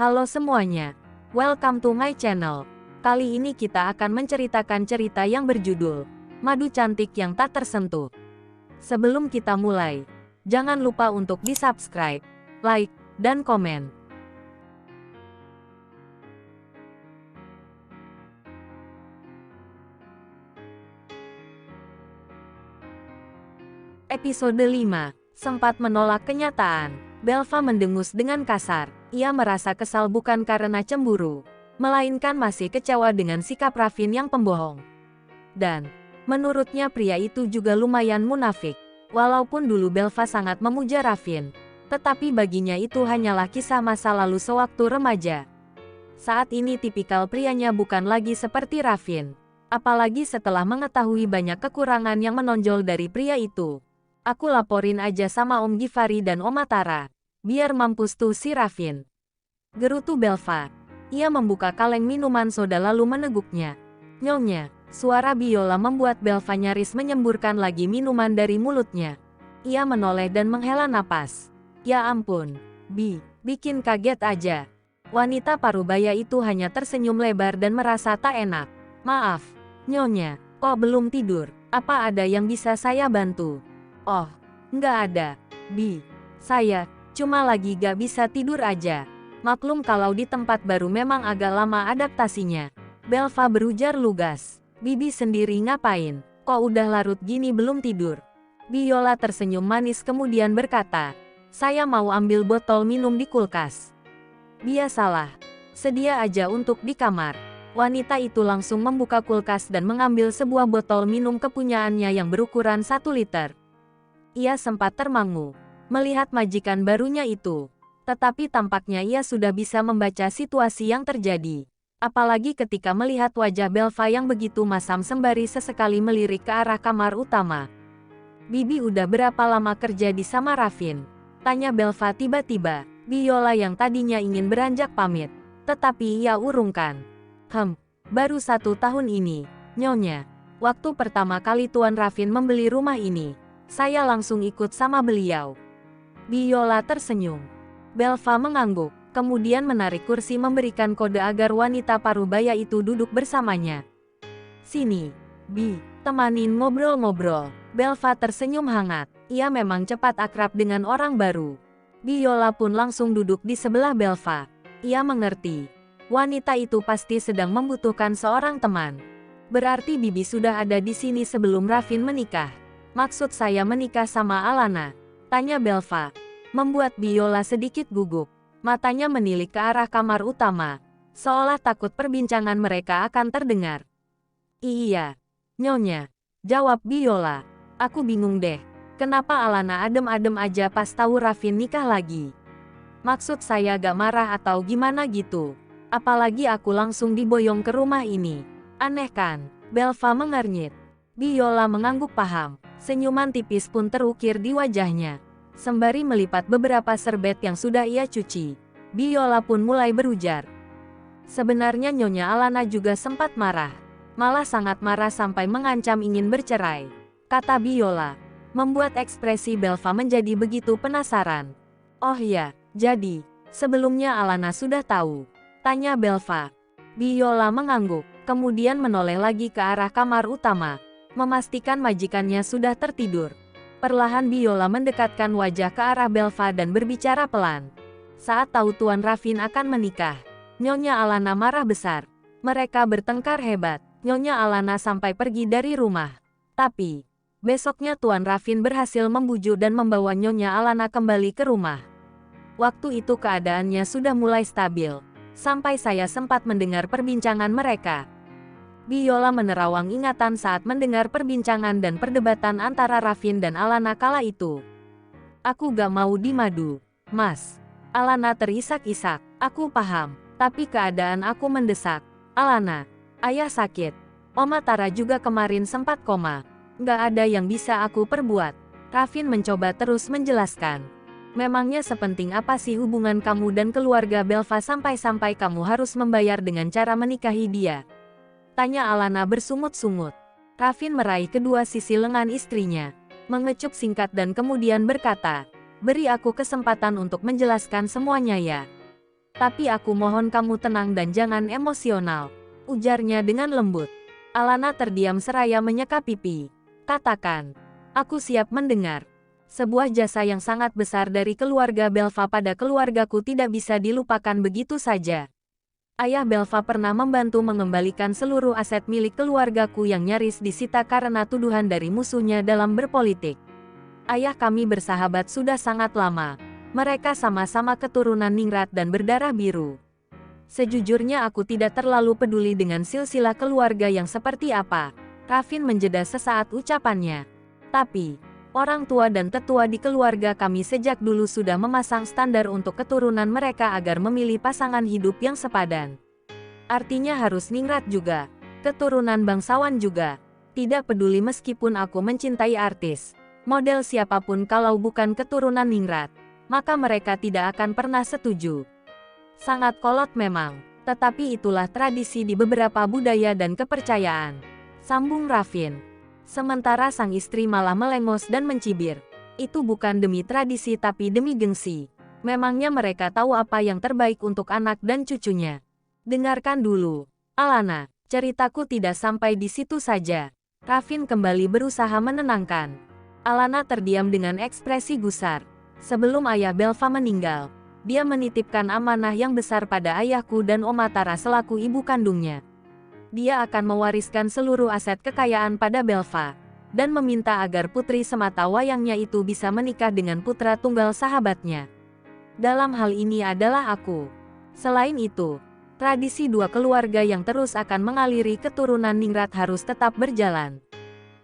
Halo semuanya, welcome to my channel. Kali ini kita akan menceritakan cerita yang berjudul Madu Cantik yang Tak Tersentuh. Sebelum kita mulai, jangan lupa untuk di-subscribe, like, dan komen. Episode 5, sempat menolak kenyataan. Belva mendengus dengan kasar. Ia merasa kesal bukan karena cemburu, melainkan masih kecewa dengan sikap Raffin yang pembohong. Dan, menurutnya pria itu juga lumayan munafik. Walaupun dulu Belva sangat memuja Raffin, tetapi baginya itu hanyalah kisah masa lalu sewaktu remaja. Saat ini tipikal prianya bukan lagi seperti Raffin. Apalagi setelah mengetahui banyak kekurangan yang menonjol dari pria itu. Aku laporin aja sama Om Givari dan Om Atara. Biar mampus tuh si Raffin. Gerutu Belva. Ia membuka kaleng minuman soda lalu meneguknya. Nyonya, suara biola membuat Belva nyaris menyemburkan lagi minuman dari mulutnya. Ia menoleh dan menghela napas. Ya ampun, bikin kaget aja. Wanita parubaya itu hanya tersenyum lebar dan merasa tak enak. Maaf, Nyonya, kok belum tidur? Apa ada yang bisa saya bantu? Oh, nggak ada, saya cuma lagi gak bisa tidur aja. Maklum kalau di tempat baru memang agak lama adaptasinya. Belva berujar lugas. Bibi sendiri ngapain? Kok udah larut gini belum tidur? Biola tersenyum manis kemudian berkata, saya mau ambil botol minum di kulkas. Biasalah, sedia aja untuk di kamar. Wanita itu langsung membuka kulkas dan mengambil sebuah botol minum kepunyaannya yang berukuran 1 liter. Ia sempat termangu melihat majikan barunya itu. Tetapi tampaknya ia sudah bisa membaca situasi yang terjadi. Apalagi ketika melihat wajah Belva yang begitu masam sembari sesekali melirik ke arah kamar utama. Bibi udah berapa lama kerja di sama Raffin? Tanya Belva tiba-tiba. Biola yang tadinya ingin beranjak pamit. Tetapi ia urungkan. Baru 1 tahun ini, Nyonya. Waktu pertama kali Tuan Raffin membeli rumah ini, saya langsung ikut sama beliau. Biola tersenyum. Belva mengangguk, kemudian menarik kursi memberikan kode agar wanita parubaya itu duduk bersamanya. Sini, temanin ngobrol-ngobrol. Belva tersenyum hangat. Ia memang cepat akrab dengan orang baru. Biola pun langsung duduk di sebelah Belva. Ia mengerti. Wanita itu pasti sedang membutuhkan seorang teman. Berarti Bibi sudah ada di sini sebelum Raffin menikah. Maksud saya menikah sama Alana? Tanya Belva. Membuat Biola sedikit gugup. Matanya menilik ke arah kamar utama. Seolah takut perbincangan mereka akan terdengar. Iya, Nyonya. Jawab Biola. Aku bingung deh. Kenapa Alana adem-adem aja pas tahu Raffin nikah lagi? Maksud saya gak marah atau gimana gitu. Apalagi aku langsung diboyong ke rumah ini. Aneh kan? Belva mengernyit. Biola mengangguk paham. Senyuman tipis pun terukir di wajahnya. Sembari melipat beberapa serbet yang sudah ia cuci. Biola pun mulai berujar. Sebenarnya Nyonya Alana juga sempat marah. Malah sangat marah sampai mengancam ingin bercerai. Kata Biola. Membuat ekspresi Belva menjadi begitu penasaran. Oh ya, jadi, sebelumnya Alana sudah tahu? Tanya Belva. Biola mengangguk, kemudian menoleh lagi ke arah kamar utama. Memastikan majikannya sudah tertidur. Perlahan Biola mendekatkan wajah ke arah Belva dan berbicara pelan. Saat tahu Tuan Raffin akan menikah, Nyonya Alana marah besar. Mereka bertengkar hebat. Nyonya Alana sampai pergi dari rumah. Tapi, besoknya Tuan Raffin berhasil membujuk dan membawa Nyonya Alana kembali ke rumah. Waktu itu keadaannya sudah mulai stabil. Sampai saya sempat mendengar perbincangan mereka. Biola menerawang ingatan saat mendengar perbincangan dan perdebatan antara Raffin dan Alana kala itu. Aku gak mau dimadu, Mas. Alana terisak-isak. Aku paham, tapi keadaan aku mendesak. Alana, ayah sakit. Om Atara juga kemarin sempat koma. Gak ada yang bisa aku perbuat. Raffin mencoba terus menjelaskan. Memangnya sepenting apa sih hubungan kamu dan keluarga Belva sampai-sampai kamu harus membayar dengan cara menikahi dia? Tanya Alana bersungut-sungut. Raffin meraih kedua sisi lengan istrinya. Mengecup singkat dan kemudian berkata, beri aku kesempatan untuk menjelaskan semuanya ya. Tapi aku mohon kamu tenang dan jangan emosional, ujarnya dengan lembut. Alana terdiam seraya menyeka pipi. Katakan, aku siap mendengar. Sebuah jasa yang sangat besar dari keluarga Belva pada keluargaku tidak bisa dilupakan begitu saja. Ayah Belva pernah membantu mengembalikan seluruh aset milik keluargaku yang nyaris disita karena tuduhan dari musuhnya dalam berpolitik. Ayah kami bersahabat sudah sangat lama. Mereka sama-sama keturunan ningrat dan berdarah biru. Sejujurnya aku tidak terlalu peduli dengan silsilah keluarga yang seperti apa. Raffin menjeda sesaat ucapannya. Tapi, orang tua dan tetua di keluarga kami sejak dulu sudah memasang standar untuk keturunan mereka agar memilih pasangan hidup yang sepadan. Artinya harus ningrat juga, keturunan bangsawan juga. Tidak peduli meskipun aku mencintai artis, model siapapun kalau bukan keturunan ningrat, maka mereka tidak akan pernah setuju. Sangat kolot memang, tetapi itulah tradisi di beberapa budaya dan kepercayaan, sambung Raffin. Sementara sang istri malah melengos dan mencibir. Itu bukan demi tradisi tapi demi gengsi. Memangnya mereka tahu apa yang terbaik untuk anak dan cucunya. Dengarkan dulu, Alana, ceritaku tidak sampai di situ saja. Raffin kembali berusaha menenangkan. Alana terdiam dengan ekspresi gusar. Sebelum ayah Belva meninggal, dia menitipkan amanah yang besar pada ayahku dan Oma Tara selaku ibu kandungnya. Dia akan mewariskan seluruh aset kekayaan pada Belva, dan meminta agar putri semata wayangnya itu bisa menikah dengan putra tunggal sahabatnya. Dalam hal ini adalah aku. Selain itu, tradisi dua keluarga yang terus akan mengaliri keturunan ningrat harus tetap berjalan.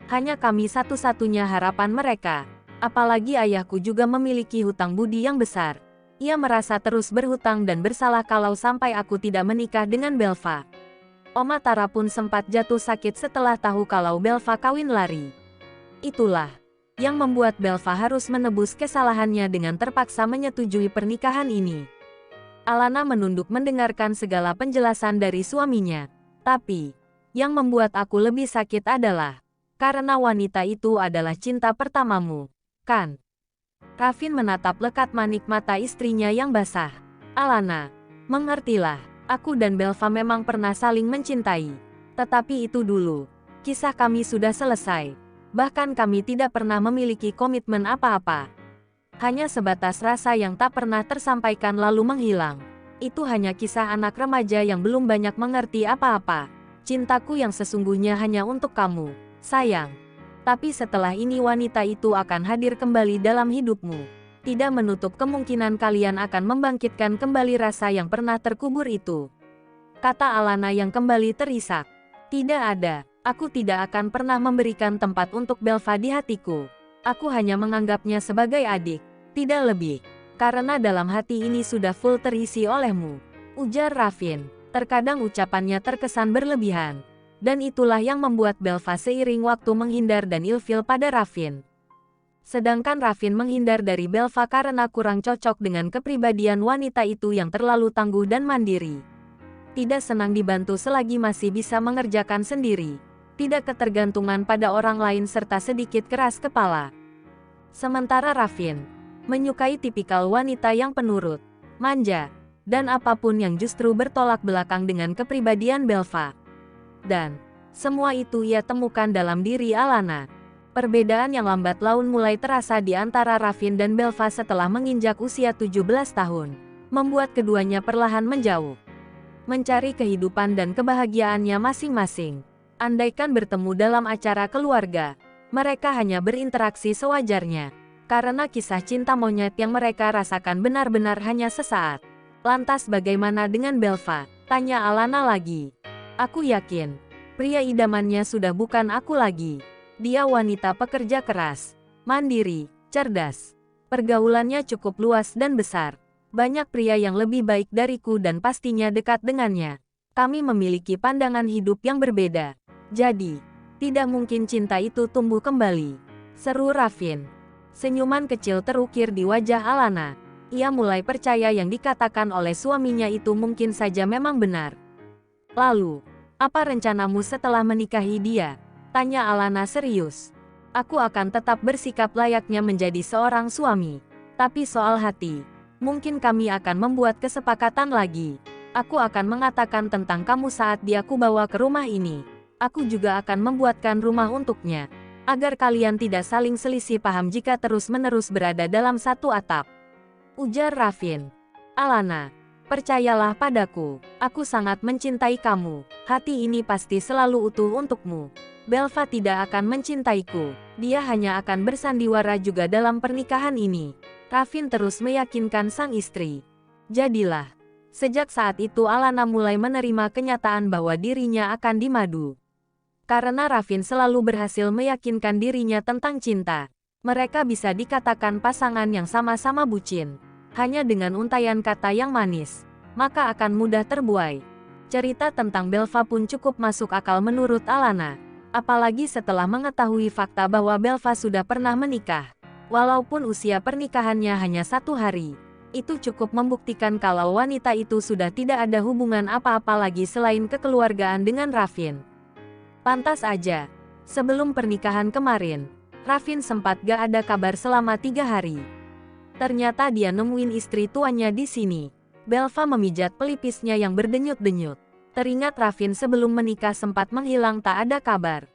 Hanya kami satu-satunya harapan mereka. Apalagi ayahku juga memiliki hutang budi yang besar. Ia merasa terus berhutang dan bersalah kalau sampai aku tidak menikah dengan Belva. Oma Tara pun sempat jatuh sakit setelah tahu kalau Belva kawin lari. Itulah yang membuat Belva harus menebus kesalahannya dengan terpaksa menyetujui pernikahan ini. Alana menunduk mendengarkan segala penjelasan dari suaminya. Tapi, yang membuat aku lebih sakit adalah karena wanita itu adalah cinta pertamamu, kan? Raffin menatap lekat manik mata istrinya yang basah. Alana, mengertilah, aku dan Belva memang pernah saling mencintai. Tetapi itu dulu, kisah kami sudah selesai. Bahkan kami tidak pernah memiliki komitmen apa-apa. Hanya sebatas rasa yang tak pernah tersampaikan lalu menghilang. Itu hanya kisah anak remaja yang belum banyak mengerti apa-apa. Cintaku yang sesungguhnya hanya untuk kamu, sayang. Tapi setelah ini wanita itu akan hadir kembali dalam hidupmu. Tidak menutup kemungkinan kalian akan membangkitkan kembali rasa yang pernah terkubur itu. Kata Alana yang kembali terisak. Tidak ada, aku tidak akan pernah memberikan tempat untuk Belva di hatiku. Aku hanya menganggapnya sebagai adik, tidak lebih. Karena dalam hati ini sudah full terisi olehmu, ujar Raffin. Terkadang ucapannya terkesan berlebihan. Dan itulah yang membuat Belva seiring waktu menghindar dan ilfil pada Raffin. Sedangkan Raffin menghindar dari Belva karena kurang cocok dengan kepribadian wanita itu yang terlalu tangguh dan mandiri. Tidak senang dibantu selagi masih bisa mengerjakan sendiri. Tidak ketergantungan pada orang lain serta sedikit keras kepala. Sementara Raffin menyukai tipikal wanita yang penurut, manja, dan apapun yang justru bertolak belakang dengan kepribadian Belva. Dan semua itu ia temukan dalam diri Alana. Perbedaan yang lambat laun mulai terasa di antara Raffin dan Belva setelah menginjak usia 17 tahun, membuat keduanya perlahan menjauh, mencari kehidupan dan kebahagiaannya masing-masing. Andaikan bertemu dalam acara keluarga, mereka hanya berinteraksi sewajarnya, karena kisah cinta monyet yang mereka rasakan benar-benar hanya sesaat. Lantas bagaimana dengan Belva? Tanya Alana lagi. Aku yakin, pria idamannya sudah bukan aku lagi. Dia wanita pekerja keras, mandiri, cerdas. Pergaulannya cukup luas dan besar. Banyak pria yang lebih baik dariku dan pastinya dekat dengannya. Kami memiliki pandangan hidup yang berbeda. Jadi, tidak mungkin cinta itu tumbuh kembali, seru Raffin. Senyuman kecil terukir di wajah Alana. Ia mulai percaya yang dikatakan oleh suaminya itu mungkin saja memang benar. Lalu, apa rencanamu setelah menikahi dia? Tanya Alana serius. Aku akan tetap bersikap layaknya menjadi seorang suami. Tapi soal hati, Mungkin kami akan membuat kesepakatan lagi. Aku akan mengatakan tentang kamu saat dia ku bawa ke rumah ini. Aku juga akan membuatkan rumah untuknya. Agar kalian tidak saling selisih paham jika terus-menerus berada dalam satu atap. Ujar Ravin. Alana, percayalah padaku. Aku sangat mencintai kamu. Hati ini pasti selalu utuh untukmu. Belva tidak akan mencintaiku. Dia hanya akan bersandiwara juga dalam pernikahan ini. Ravin terus meyakinkan sang istri. Jadilah. Sejak saat itu Alana mulai menerima kenyataan bahwa dirinya akan dimadu. Karena Ravin selalu berhasil meyakinkan dirinya tentang cinta. Mereka bisa dikatakan pasangan yang sama-sama bucin. Hanya dengan untaian kata yang manis, maka akan mudah terbuai. Cerita tentang Belva pun cukup masuk akal menurut Alana. Apalagi setelah mengetahui fakta bahwa Belva sudah pernah menikah. Walaupun usia pernikahannya hanya 1 hari. Itu cukup membuktikan kalau wanita itu sudah tidak ada hubungan apa-apa lagi selain kekeluargaan dengan Ravin. Pantas aja, sebelum pernikahan kemarin, Ravin sempat gak ada kabar selama 3 hari. Ternyata dia nemuin istri tuanya di sini. Belva memijat pelipisnya yang berdenyut-denyut. Teringat Ravin sebelum menikah sempat menghilang tak ada kabar.